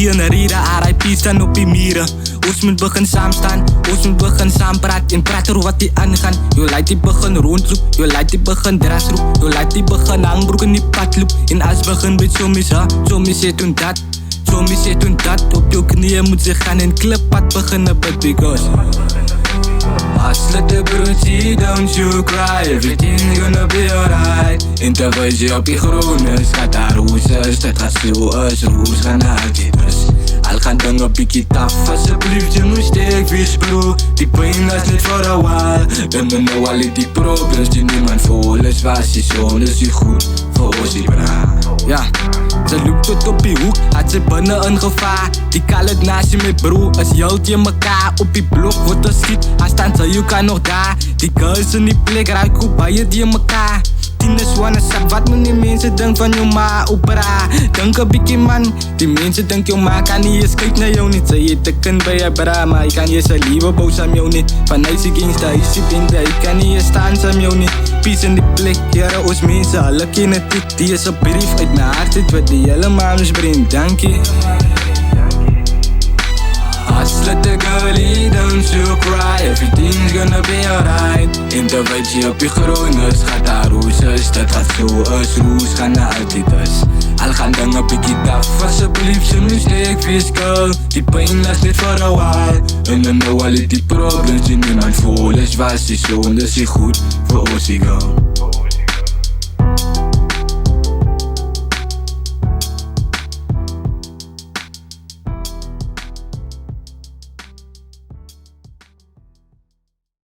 geen rede, RIP staan op die mure. Ons moet begin saam staan, ons moet begin saam praat en praat oor wat die aangaan. Jou laat die begin rondloop, jou laat die begin drasroep, jou laat die begin hangbroek in die pad loop. En as begin met sommies, sommies het doen dat, sommies het doen dat. Op jou knieën moet ze gaan en klippad beginnen bid because Hustle broodie, don't you cry, everything's gonna be alright. En terwijl je op je groen is, gaat daar roes is, dat gaat zo is, roes gaan altijd is. Al gaan dingen bietjie taf, alsjeblieft je moet sterk wees bro. Die pijn is niet voor een while, en dan nou al die problems die niemand voelt is. Was je zoon is je goed, voor ons die bra. Ja, ze loopt tot op die hoek, had ze binnen een gevaar. Die kal het naast je met bro, als jult je mekaar. Op die blok wordt er schiet, als staan ze je kan nog daar. Die girls in die plek, ruik hoe bij je die mekaar. Tieners wanna sap, wat moet die mensen denken van jou ma opera? Denk een beetje man, die mensen denken jou ma kan niet eens kijken naar jou niet. Ze je te kind bij je bra, maar je kan je zijn lieve boos aan jou niet. Van hij is gangsta, hij is bende, hij kan niet eens staan aan jou niet. Peace in die plek, jaren ons mensen, alle kennen dit. Die is een brief uit mijn hart, dit wat die helemaal misbrengt, dank je. Hustle the girlie, don't you cry, everything's gonna be alright. En terwijl je op je groen is, gaat daar roes is, dat gaat zo is, roes gaan altijd is. Al gaan dingen pikkie taf, alsjeblieft je moet sterk wees girl. Die pijn is niet voor een while, en dan nou al die problems die niemand voelt is. Was die zoon, dus die goed voor ons die girl.